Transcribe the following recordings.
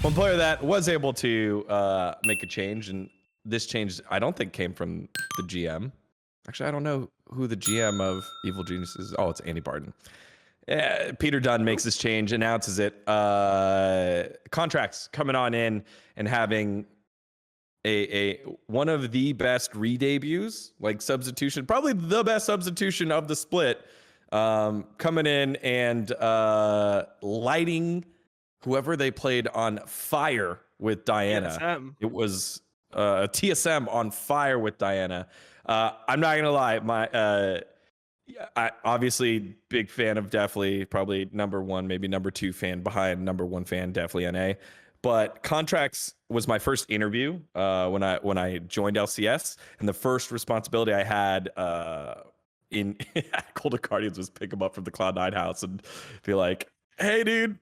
One player that was able to make a change, and this change I don't think came from the GM. Actually, I don't know who the GM of Evil Genius is. Oh, it's Andy Barton. Peter Dunn makes this change, announces it. Contracts coming on in and having a one of the best re-debuts, like substitution, probably the best substitution of the split, coming in and lighting whoever they played on fire with Diana. TSM. It was TSM on fire with Diana. I'm not gonna lie, I obviously big fan of definitely probably number one, maybe number two fan behind number one fan, definitely NA. But Contracts was my first interview when I joined LCS, and the first responsibility I had in Golden Guardians was pick him up from the Cloud9 house and be like, "Hey, dude,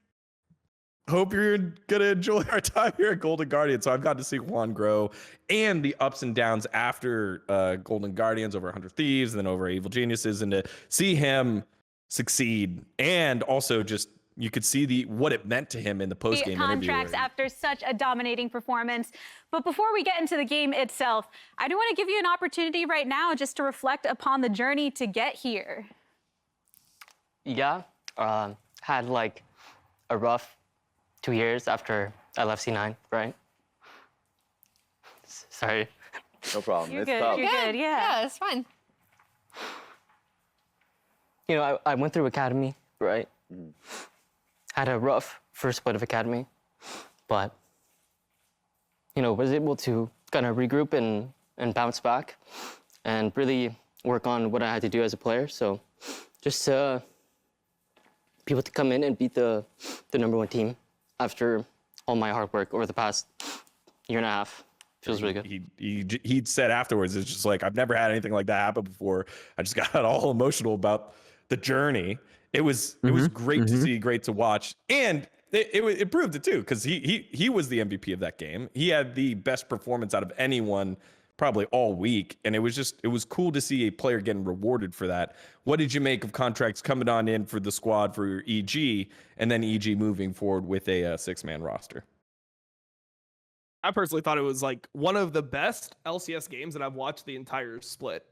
hope you're gonna enjoy our time here at Golden Guardians." So I've got to see Juan grow and the ups and downs after Golden Guardians over 100 Thieves and then over Evil Geniuses, and to see him succeed, and also just you could see what it meant to him in the post-game interview. Contracts after such a dominating performance. But before we get into the game itself, I do want to give you an opportunity right now just to reflect upon the journey to get here. Yeah, had like a rough 2 years after I left C9, right? Sorry. No problem. You're it's good. tough. You're good. Yeah. Yeah, it's fine. You know, I went through academy, right? Had a rough first split of academy, but, you know, was able to kind of regroup and bounce back and really work on what I had to do as a player. So just be able to come in and beat the number one team after all my hard work over the past year and a half. Feels really good. He said afterwards, it's just like, I've never had anything like that happen before. I just got all emotional about the journey. It was great to see, great to watch, and it proved it too, because he was the MVP of that game. He had the best performance out of anyone probably all week, and it was cool to see a player getting rewarded for that. What did you make of Contracts coming on in for the squad for EG, and then EG moving forward with a six-man roster? I personally thought it was like one of the best LCS games that I've watched the entire split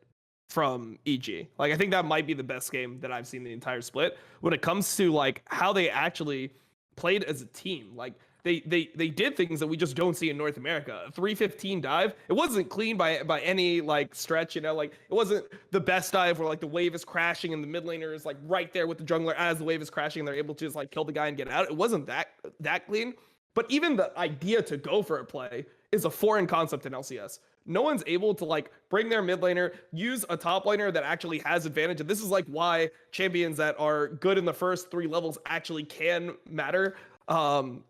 from EG. Like, I think that might be the best game that I've seen the entire split when it comes to like how they actually played as a team. Like they did things that we just don't see in North America. A 315 dive. It wasn't clean by any like stretch, you know, like it wasn't the best dive where like the wave is crashing and the mid laner is like right there with the jungler as the wave is crashing and they're able to just like kill the guy and get out. It wasn't that clean. But even the idea to go for a play is a foreign concept in LCS. No one's able to like bring their mid laner, use a top laner that actually has advantage. And this is like why champions that are good in the first 3 levels actually can matter. Or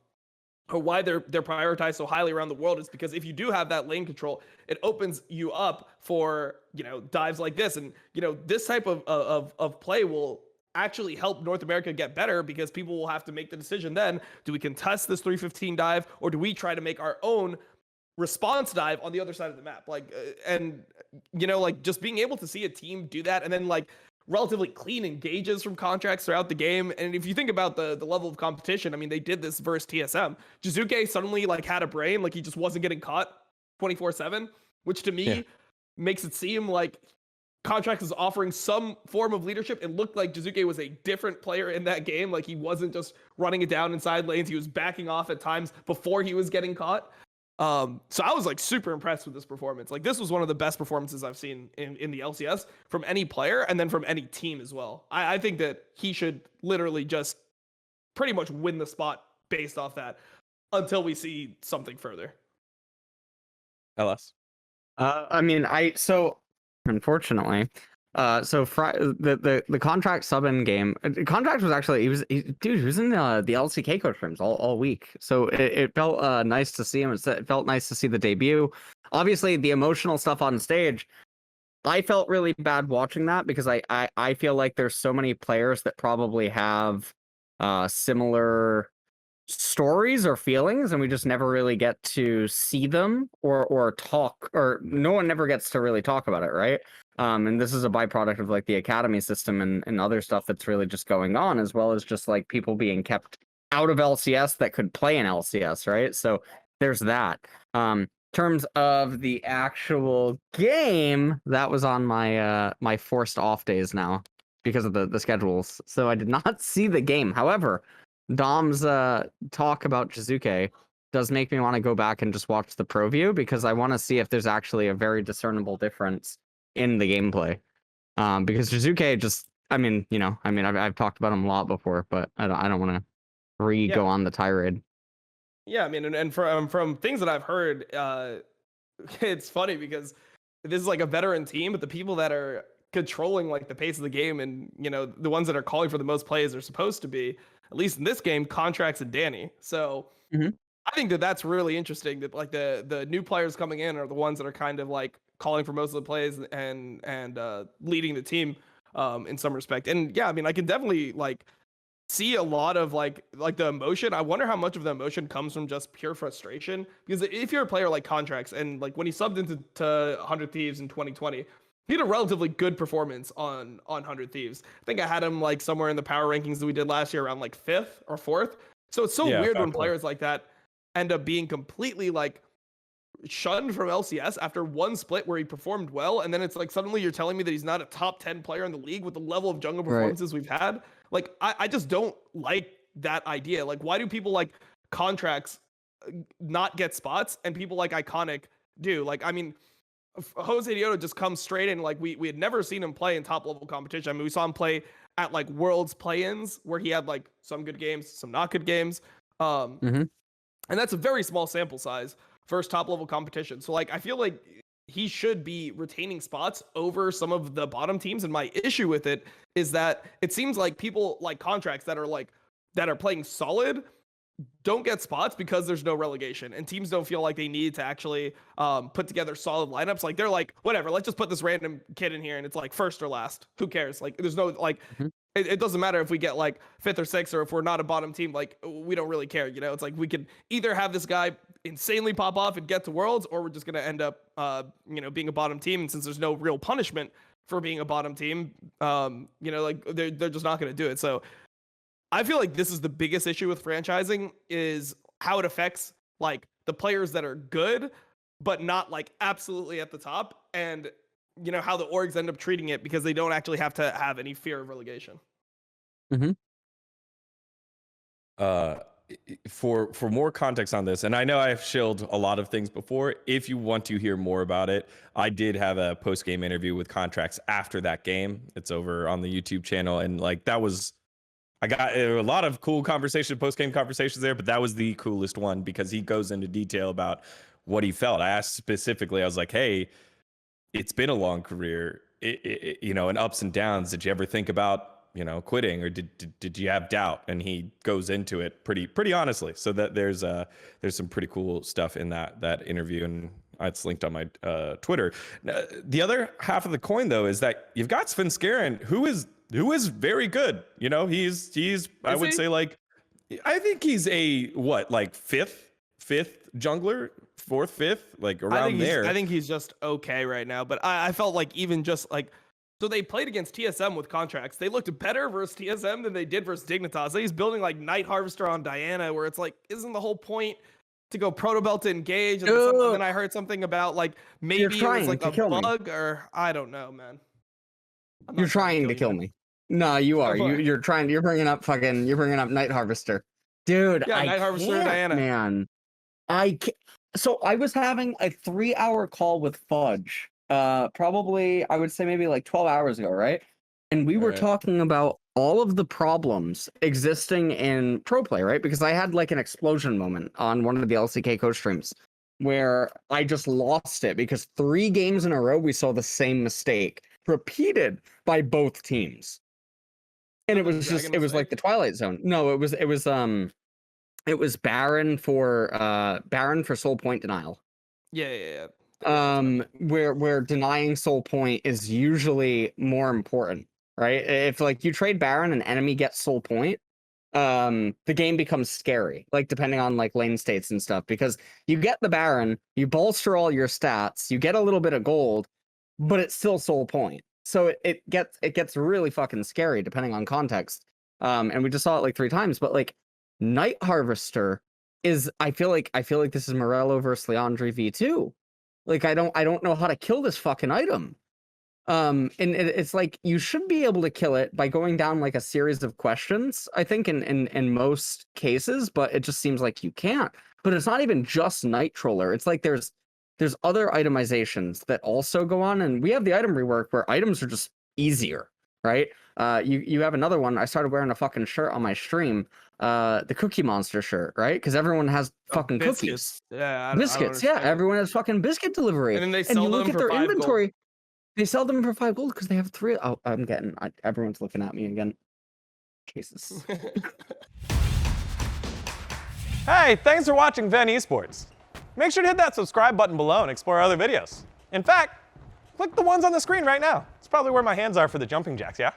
why they're prioritized so highly around the world is because if you do have that lane control, it opens you up for, you know, dives like this. And, you know, this type of play will actually help North America get better, because people will have to make the decision then, do we contest this 315 dive or do we try to make our own response dive on the other side of the map? Like, and you know, like just being able to see a team do that, and then like relatively clean engages from Contracts throughout the game. And if you think about the level of competition, I mean, they did this versus TSM. Jizuke suddenly like had a brain, like he just wasn't getting caught 24/7, which to me makes it seem like Contracts is offering some form of leadership. It looked like Jizuke was a different player in that game. Like he wasn't just running it down inside lanes. He was backing off at times before he was getting caught. So I was like super impressed with this performance. Like this was one of the best performances I've seen in the LCS from any player, and then from any team as well. I think that he should literally just pretty much win the spot based off that until we see something further. LS. Unfortunately, the Contract sub in game. Contract was actually he was in the LCK coach rooms all week, so it felt nice to see him. It felt nice to see the debut. Obviously, the emotional stuff on stage, I felt really bad watching that, because I feel like there's so many players that probably have similar stories or feelings, and we just never really get to see them or talk, or no one never gets to really talk about it, right? And this is a byproduct of like the academy system and other stuff that's really just going on, as well as just like people being kept out of LCS that could play in LCS, right? So there's that. In terms of the actual game, that was on my my forced off days now because of the schedules. So I did not see the game. However, Dom's talk about Jizuke does make me want to go back and just watch the pro view because I want to see if there's actually a very discernible difference in the gameplay. Because Jizuke just, I mean, I've talked about him a lot before, but I don't want to go on the tirade. Yeah, I mean, and from things that I've heard, it's funny because this is like a veteran team, but the people that are controlling like the pace of the game and the ones that are calling for the most plays are supposed to be, at least in this game, Contracts and Danny. So I think that that's really interesting that like the new players coming in are the ones that are kind of like calling for most of the plays and leading the team in some respect. And yeah, I mean, I can definitely like see a lot of like the emotion. I wonder how much of the emotion comes from just pure frustration, because if you're a player like Contracts and like when he subbed into 100 Thieves in 2020, he had a relatively good performance on 100 Thieves. I think I had him like somewhere in the power rankings that we did last year around like 5th or 4th. So it's so weird when players like that end up being completely like shunned from LCS after one split where he performed well, and then it's like suddenly you're telling me that he's not a top 10 player in the league with the level of jungle performances we've had. Like I just don't like that idea. Like, why do people like Contracts not get spots and people like Iconic do? Like, I mean, Jose Dioto just comes straight in. Like we had never seen him play in top level competition. I mean, we saw him play at like Worlds play-ins where he had like some good games, some not good games. And that's a very small sample size first top level competition. So like I feel like he should be retaining spots over some of the bottom teams. And my issue with it is that it seems like people like Contracts that are playing solid don't get spots because there's no relegation and teams don't feel like they need to actually put together solid lineups. Like they're like, whatever, let's just put this random kid in here and it's like first or last. Who cares? Like there's no like it doesn't matter if we get like 5th or 6th or if we're not a bottom team. Like we don't really care. It's like we could either have this guy insanely pop off and get to Worlds, or we're just gonna end up being a bottom team. And since there's no real punishment for being a bottom team, like they're just not gonna do it. So I feel like this is the biggest issue with franchising, is how it affects like the players that are good, but not like absolutely at the top, and how the orgs end up treating it because they don't actually have to have any fear of relegation. For more context on this, and I know I've shilled a lot of things before, if you want to hear more about it, I did have a post-game interview with Contracts after that game. It's over on the YouTube channel, and like I got a lot of cool conversations, post-game conversations there, but that was the coolest one because he goes into detail about what he felt. I asked specifically, I was like, hey, it's been a long career, and ups and downs. Did you ever think about, quitting, or did you have doubt? And he goes into it pretty honestly. So that there's some pretty cool stuff in that interview, and it's linked on my Twitter. The other half of the coin, though, is that you've got Svenskeren, who is very good. He's I would say like, I think he's a fifth jungler, 4th, 5th, like around there. I think he's just okay right now. But I felt like even just like, so they played against TSM with Contracts. They looked better versus TSM than they did versus Dignitas. He's building like Night Harvester on Diana, where it's like, isn't the whole point to go Proto Belt to engage? And then I heard something about like maybe it was like a bug, or I don't know, man. You're trying to kill me. No, you are. You're bringing up Night Harvester, dude. Yeah, Night Harvester, Diana, man. So I was having a 3-hour call with Fudge. Probably I would say maybe like 12 hours ago, right? And we were talking about all of the problems existing in pro play, right? Because I had like an explosion moment on one of the LCK coach streams where I just lost it because 3 games in a row we saw the same mistake repeated by both teams. And it was like the Twilight Zone. No, it was Baron for Soul Point denial. Yeah. Where denying Soul Point is usually more important, right? If like you trade Baron and enemy gets Soul Point, the game becomes scary, like depending on like lane states and stuff, because you get the Baron, you bolster all your stats, you get a little bit of gold, but it's still Soul Point. So it gets really fucking scary depending on context. And we just saw it like 3 times, but like Night Harvester is I feel like this is Morello versus Leandri V2. Like I don't know how to kill this fucking item. And it's like you should be able to kill it by going down like a series of questions, I think in most cases, but it just seems like you can't. But it's not even just Night Troller. It's like there's other itemizations that also go on, and we have the item rework where items are just easier, right? You have another one. I started wearing a fucking shirt on my stream, the Cookie Monster shirt, right? Because everyone has fucking cookies. Yeah, Biscuits. Yeah, everyone has fucking biscuit delivery. And then they sell you them look at for their 5 inventory. gold. They sell them for 5 gold because they have 3. Oh, everyone's looking at me again. Jesus. Hey, thanks for watching VENN Esports. Make sure to hit that subscribe button below and explore other videos. In fact, click the ones on the screen right now. It's probably where my hands are for the jumping jacks, yeah?